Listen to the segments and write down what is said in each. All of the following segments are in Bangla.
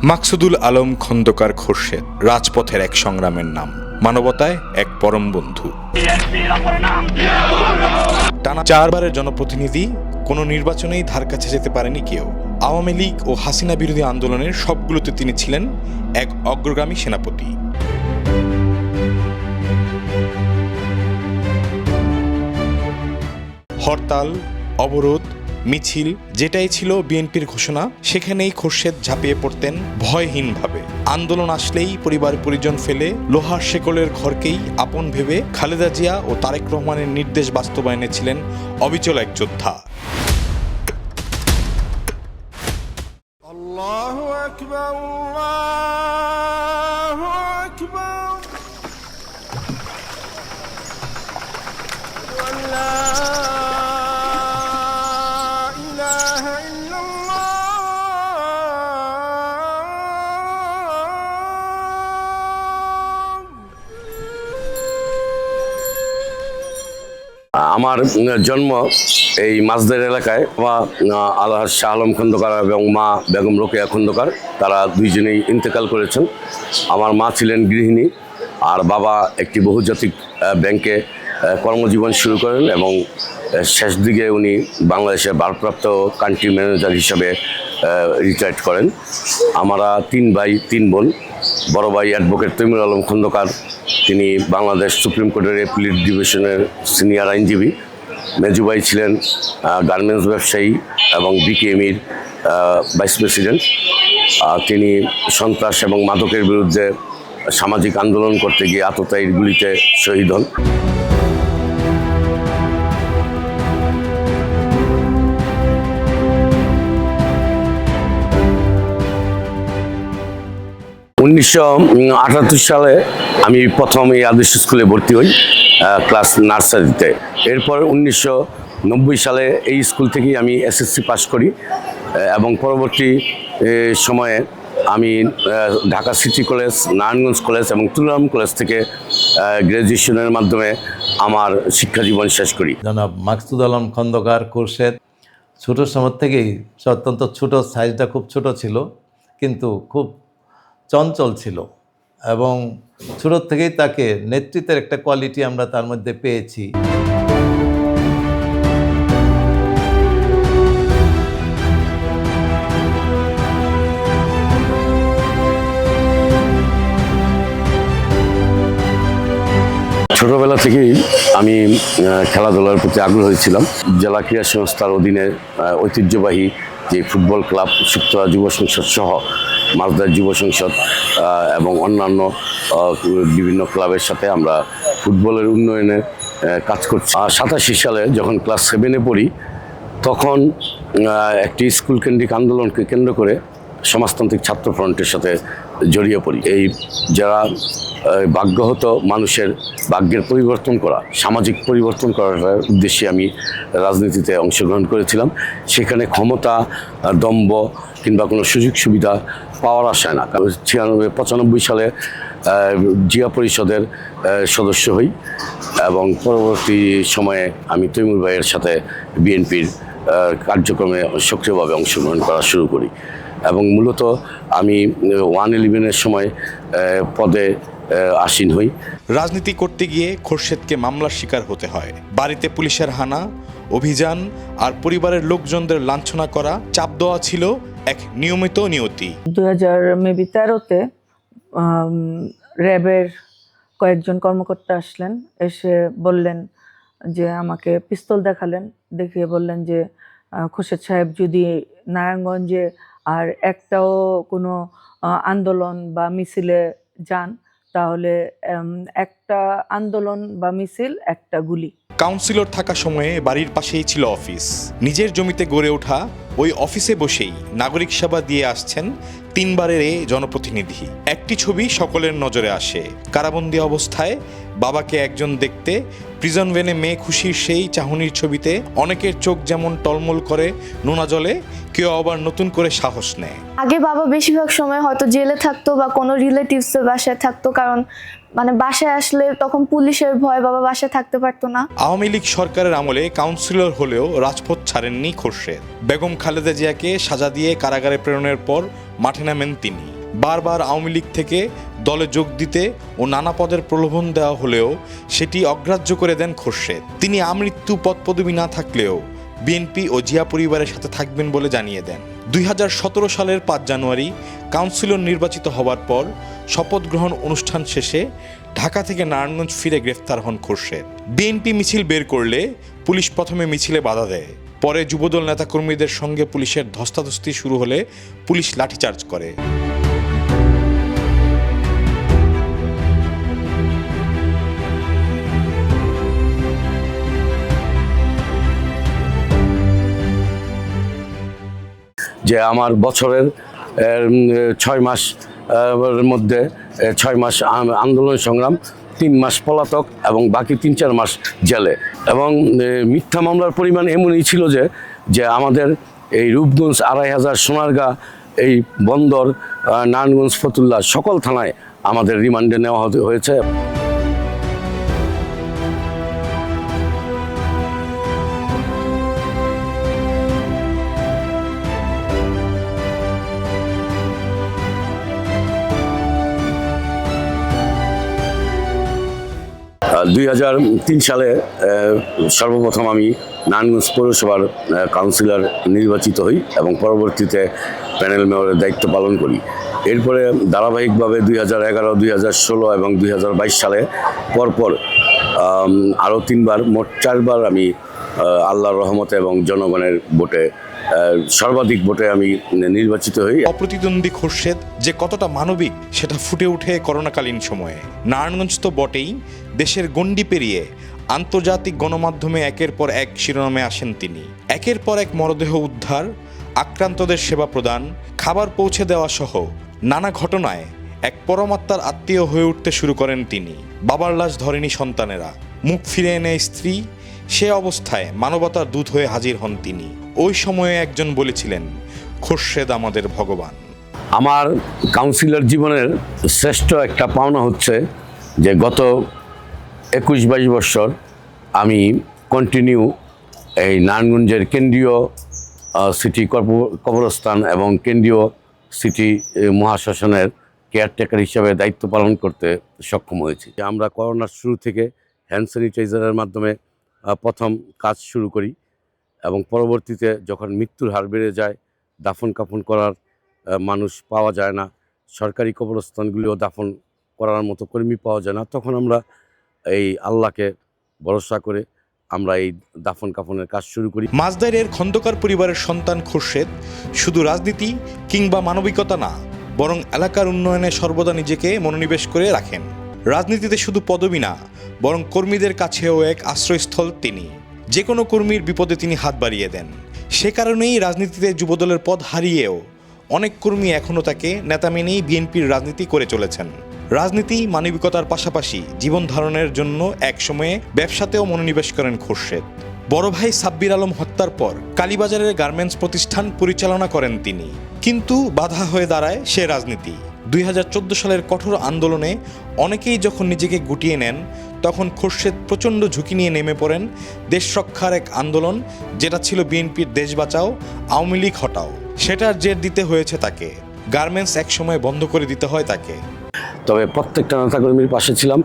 মাকসুদুল আলম খন্দকার খোরশেদ রাজপথের এক সংগ্রামের নাম, মানবতায় এক পরম বন্ধু। টানা 4 বারের জনপ্রতিনিধি, কোনো নির্বাচনেই ধার কাছে যেতে পারেনি কেউ। আওয়ামী লীগ ও হাসিনা বিরোধী আন্দোলনের সবগুলোতে তিনি ছিলেন এক অগ্রগামী সেনাপতি। হরতাল, অবরোধ, মিছিল যেটাই ছিল বিএনপির ঘোষণা, সেখানেই খোরশেদ ঝাঁপিয়ে পড়তেন ভয়হীনভাবে। আন্দোলন আসলেই পরিবার পরিজন ফেলে লোহার শেকলের ঘরকেই আপন ভেবে খালেদা জিয়া ও তারেক রহমানের নির্দেশ বাস্তবায়নে ছিলেন অবিচল এক যোদ্ধা। আল্লাহু আকবার, আল্লাহু আকবার। আমার জন্ম এই মাঝদের এলাকায়। আল্লাহ শাহ আলম খন্দকার এবং মা বেগম রোকেয়া খন্দকার, তারা দুইজনেই ইন্তেকাল করেছেন। আমার মা ছিলেন গৃহিণী, আর বাবা একটি বহুজাতিক ব্যাংকে কর্মজীবন শুরু করেন এবং শেষ দিকে উনি বাংলাদেশের ভারপ্রাপ্ত কান্ট্রি ম্যানেজার হিসাবে রিটায়ার্ড করেন। আমরা 3 ভাই 3 বোন। বড় ভাই অ্যাডভোকেট তৈমুর আলম খন্দকার, তিনি বাংলাদেশ সুপ্রিম কোর্টের অ্যাপিলেট ডিভিশনের সিনিয়র আইনজীবী। মেজু ভাই ছিলেন গার্মেন্টস ব্যবসায়ী এবং বিকেএমইর ভাইস প্রেসিডেন্ট। তিনি সন্ত্রাস এবং মাদকের বিরুদ্ধে সামাজিক আন্দোলন করতে গিয়ে আততায়ীর গুলিতে শহীদ হন। (1978) সালে আমি প্রথম এই আদর্শ স্কুলে ভর্তি হই, ক্লাস নার্সারিতে। এরপর 1990 সালে এই স্কুল থেকেই আমি এসএসসি পাস করি এবং পরবর্তী সময়ে আমি Dhaka city college, Narayanganj college এবং তুলারাম কলেজ থেকে গ্র্যাজুয়েশনের মাধ্যমে আমার শিক্ষা জীবন শেষ করি। জনাব মাকসুদুল আলম খন্দকার খোরশেদ ছোটো সময় থেকেই, অত্যন্ত ছোটো, সাইজটা খুব ছোট ছিল কিন্তু খুব চঞ্চল ছিল এবং ছোটো থেকেই তাকে নেতৃত্বের একটা কোয়ালিটি আমরা তার মধ্যে পেয়েছি। ছোটবেলা থেকেই আমি খেলাধুলার প্রতি আগ্রহী ছিলাম। জেলা ক্রীড়া সংস্থার অধীনে ঐতিহ্যবাহী যে ফুটবল ক্লাব সুপ্তরা যুব সংসদ সহ মাঝদার যুব সংসদ এবং অন্যান্য বিভিন্ন ক্লাবের সাথে আমরা ফুটবলের উন্নয়নে কাজ করছি। 87 সালে যখন ক্লাস 7-এ পড়ি, তখন একটি স্কুল কেন্দ্রিক আন্দোলনকে কেন্দ্র করে সমাজতান্ত্রিক ছাত্র ফ্রন্টের সাথে জড়িয়ে পড়ি। এই যারা ভাগ্যহত মানুষের ভাগ্যের পরিবর্তন করা, সামাজিক পরিবর্তন করার উদ্দেশ্যে আমি রাজনীতিতে অংশগ্রহণ করেছিলাম। সেখানে ক্ষমতা, দম্ভ কিংবা কোনো সুযোগ সুবিধা পাওয়ার আশায় না। 95 সালে জিয়া পরিষদের সদস্য হই এবং পরবর্তী সময়ে আমি তৈমুর ভাইয়ের সাথে বিএনপির কার্যক্রমে সক্রিয়ভাবে অংশগ্রহণ করা শুরু করি এবং মূলত আমি 111-এর সময় পদে আসীন হই। রাজনীতি করতে গিয়ে খোরশেদকে মামলার শিকার হতে হয়। বাড়িতে পুলিশের হানা, অভিযান আর পরিবারের লোকজনদের লাঞ্ছনা করা, চাপ দেওয়া ছিল এক নিয়মিত নিয়তি। 2013-তে র্যাবের কয়েকজন কর্মকর্তা আসলেন, এসে বললেন যে, আমাকে পিস্তল দেখালেন, দেখিয়ে বললেন যে খোরশেদ সাহেব যদি নারায়ণগঞ্জে আর একটাও কোনো আন্দোলন বা মিছিলে যান, তাহলে একটা আন্দোলন বা মিছিল একটা গুলি। কাউন্সিলর থাকা সময়ে বাড়ির পাশেই ছিল অফিস। নিজের জমিতে গড়ে ওঠা ওই অফিসে বসেই নাগরিক সেবা দিয়ে আসছেন 3 বারের জনপ্রতিনিধি। একটি ছবি সকলের নজরে আসে। কারাবন্দী অবস্থায় বাবাকে একজন দেখতে, প্রিজন ভ্যানে মেয়ে খুশির সেই চাহনির ছবিতে অনেকের চোখ যেমন টলমল করে নোনা জলে, কেউ আবার নতুন করে সাহস নেয়। আগে বাবা বেশিরভাগ সময় হয়তো জেলে থাকতো বা কোনো রিলেটিভসের বাসায় থাকতো, কারণ মানে বাসায় আসলে তখন পুলিশের ভয় বাবা বাসায় থাকতে পারতো না। আওয়ামী লীগ সরকারের আমলে কাউন্সিলর হলেও রাজপথ ছাড়েননি খোরশেদ। বেগম খালেদা জিয়াকে সাজা দিয়ে কারাগারে প্রেরণের পর মাঠে নামেন তিনি। বারবার আওয়ামী লীগ থেকে দলে যোগ দিতে ও নানা পদের প্রলোভন দেওয়া হলেও সেটি অগ্রাহ্য করে দেন খোরশেদ। তিনি আমৃত্যু পদপদবি না থাকলেও বিএনপি ও জিয়া পরিবারের সাথে থাকবেন বলে জানিয়ে দেন। 2017 সালের 5 জানুয়ারি কাউন্সিলর নির্বাচিত হবার পর শপথ গ্রহণ অনুষ্ঠান শেষে ঢাকা থেকে নারায়ণগঞ্জ ফিরে গ্রেফতার হন খোরশেদ। বিএনপি মিছিল বের করলে পুলিশ প্রথমে মিছিলে বাধা দেয়, পরে যুবদল নেতাকর্মীদের সঙ্গে পুলিশের ধস্তাধস্তি শুরু হলে পুলিশ লাঠিচার্জ করে। যে আমার বছরের 6 মাস মধ্যে 6 মাস আন্দোলন সংগ্রাম, 3 মাস পলাতক এবং বাকি 3-4 মাস জেলে। এবং মিথ্যা মামলার পরিমাণ এমনই ছিল যে আমাদের এই রূপগঞ্জ, 2500, সোনারগাঁ, এই বন্দর, নারায়ণগঞ্জ, ফতুল্লা সকল থানায় আমাদের রিমান্ডে নেওয়া হয়েছে। আর 2003 সালে সর্বপ্রথম আমি নারায়ণগঞ্জ পৌরসভার কাউন্সিলর নির্বাচিত হই এবং পরবর্তীতে প্যানেল মেয়রের দায়িত্ব পালন করি। এরপরে ধারাবাহিকভাবে 2011, 2016 এবং 2022 সালে পরপর আরও 3 বার, মোট 4 বার আমি আল্লাহর রহমতে এবং জনগণের ভোটে সর্বাধিক ভোটে আমি নির্বাচিত হই। অপ্রতিদ্বন্দ্বী খোরশেদ যে কতটা মানবিক সেটা ফুটে ওঠে করোনাকালীন সময়ে। নারায়ণগঞ্জ তো বটেই, দেশের গণ্ডি পেরিয়ে আন্তর্জাতিক গণমাধ্যমে একের পর এক শিরোনামে আসেন তিনি। একের পর এক মরদেহ উদ্ধার, আক্রান্তদের সেবা প্রদান, খাবার পৌঁছে দেওয়া সহ নানা ঘটনায় এক পরমাত্মার আত্মীয় হয়ে উঠতে শুরু করেন তিনি। বাবার লাশ ধরেনি সন্তানেরা, মুখ ফিরে এনে স্ত্রী, সে অবস্থায় মানবতার দূত হয়ে হাজির হন তিনি। ওই সময়ে একজন বলেছিলেন, খোরশেদ আমাদের ভগবান। আমার কাউন্সিলর জীবনের শ্রেষ্ঠ একটা পাওনা হচ্ছে যে গত 21-22 বছর আমি কন্টিনিউ এই নারায়ণগঞ্জের কেন্দ্রীয় সিটি কবরস্থান এবং কেন্দ্রীয় সিটি মহাশাসনের কেয়ারটেকার হিসাবে দায়িত্ব পালন করতে সক্ষম হয়েছি। আমরা করোনার শুরু থেকে হ্যান্ড স্যানিটাইজারের মাধ্যমে প্রথম কাজ শুরু করি এবং পরবর্তীতে যখন মৃত্যুর হার বেড়ে যায়, দাফন কাফন করার মানুষ পাওয়া যায় না, সরকারি কবরস্থানগুলিও দাফন করার মতো কর্মী পাওয়া যায় না, তখন আমরা এই আল্লাহকে ভরসা করে আমরা এই দাফন কাফনের কাজ শুরু করি। মাসদাইরের খন্দকার পরিবারের সন্তান খোরশেদ শুধু রাজনীতি কিংবা মানবিকতা না, বরং এলাকার উন্নয়নে সর্বদা নিজেকে মনোনিবেশ করে রাখেন। রাজনীতিতে শুধু পদবি না, বরং কর্মীদের কাছেও এক আশ্রয়স্থল তিনি। যে কোনো কর্মীর বিপদে তিনি হাত বাড়িয়ে দেন। সে কারণেই রাজনীতিতে যুবদলের পদ হারিয়েও অনেক কর্মী এখনও তাকে নেতা মেনেই বিএনপির রাজনীতি করে চলেছেন। রাজনীতি মানবিকতার পাশাপাশি জীবন ধারণের জন্য একসময়ে ব্যবসাতেও মনোনিবেশ করেন খোরশেদ। বড় ভাই সাব্বির আলম হত্যার পর কালীবাজারের গার্মেন্টস প্রতিষ্ঠান পরিচালনা করেন তিনি, কিন্তু বাধা হয়ে দাঁড়ায় সে রাজনীতি। 2014 সালের কঠোর আন্দোলনে অনেকেই যখন নিজেকে গুটিয়ে নেন, তখন খোরশেদ প্রচণ্ড ঝুঁকি নিয়ে নেমে পড়েন দেশ রক্ষার এক আন্দোলন, যেটা ছিল বিএনপির দেশ বাঁচাও, আওয়ামী লীগ হটাও। সেটার জের দিতে হয়েছে তাকে, গার্মেন্টস একসময় বন্ধ করে দিতে হয় তাকে। তবে প্রত্যেকটা নেতাকর্মীর পাশে ছিলাম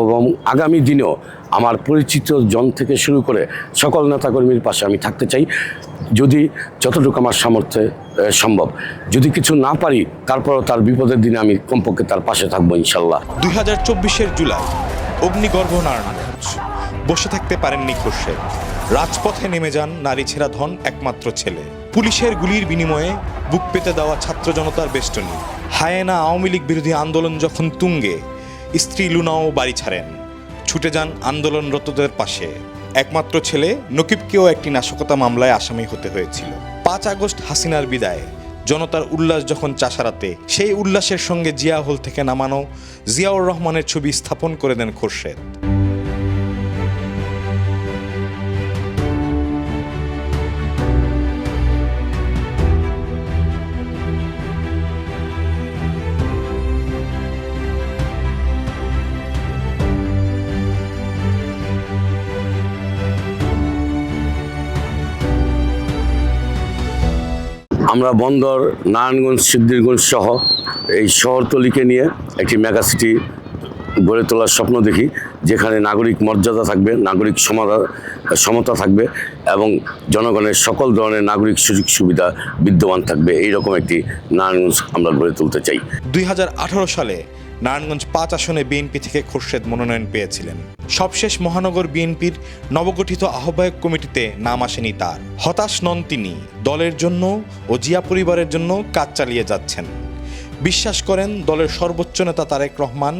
এবং আগামী দিনেও আমার পরিচিত জন থেকে শুরু করে সকল নেতাকর্মীর পাশে আমি থাকতে চাই, যদি যতটুকু আমার সামর্থ্যে সম্ভব। যদি কিছু না পারি, তারপরও তার বিপদের দিনে আমি কমপক্ষে তার পাশে থাকবো ইনশাল্লাহ। 2024 জুলাই অগ্নিগর্ভ নারায়ণগঞ্জ। বসে থাকতে পারেননি খোরশেদ। রাজপথে নেমে যান নারী ছেঁড়া ধন একমাত্র ছেলে। পুলিশের গুলির বিনিময়ে বুক পেতে দেওয়া ছাত্র জনতার বেষ্টনী। হায়েনা আওয়ামী লীগ বিরোধী আন্দোলন যখন তুঙ্গে, স্ত্রী লুনাও বাড়ি ছাড়েন, ছুটে যান আন্দোলনরতদের পাশে। একমাত্র ছেলে নকিবকেও একটি নাশকতা মামলায় আসামি হতে হয়েছিল। 5 আগস্ট হাসিনার বিদায়, জনতার উল্লাস যখন চাষারাতে, সেই উল্লাসের সঙ্গে জিয়া হল থেকে নামানো জিয়াউর রহমানের ছবি স্থাপন করে দেন খোরশেদ। আমরা বন্দর, নারায়ণগঞ্জ, সিদ্ধিরগঞ্জ সহ এই শহরতলিকে নিয়ে একটি মেগাসিটি গড়ে তোলার স্বপ্ন দেখি, যেখানে নাগরিক মর্যাদা থাকবে, নাগরিক সমতা থাকবে এবং জনগণের সকল ধরনের নাগরিক সুযোগ সুবিধা বিদ্যমান থাকবে। এইরকম একটি নারায়ণগঞ্জ আমরা গড়ে তুলতে চাই। 2018 সালে নারায়ণগঞ্জ 5 আসনে বিএনপি থেকে খোরশেদ মনোনয়ন পেয়েছিলেন। সবশেষ মহানগর বিএনপির নবগঠিত আহ্বায়ক কমিটিতে নাম আসেনি তার। হতাশ নন তিনি, দলের জন্য ও জিয়া পরিবারের জন্য কাজ চালিয়ে যাচ্ছেন। বিশ্বাস করেন দলের সর্বোচ্চ নেতা তারেক রহমান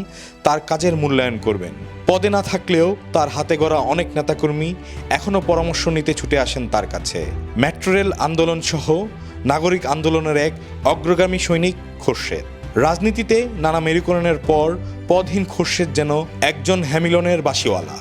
তার কাজের মূল্যায়ন করবেন। পদে না থাকলেও তার হাতে গড়া অনেক নেতাকর্মী এখনও পরামর্শ নিতে ছুটে আসেন তার কাছে। মেট্রো রেল আন্দোলন সহ নাগরিক আন্দোলনের এক অগ্রগামী সৈনিক খোরশেদ। রাজনীতিতে নানা মেরুকরণের পর পদহীন খোরশেদ যেন একজন হ্যামিলনের বাসিওয়ালা।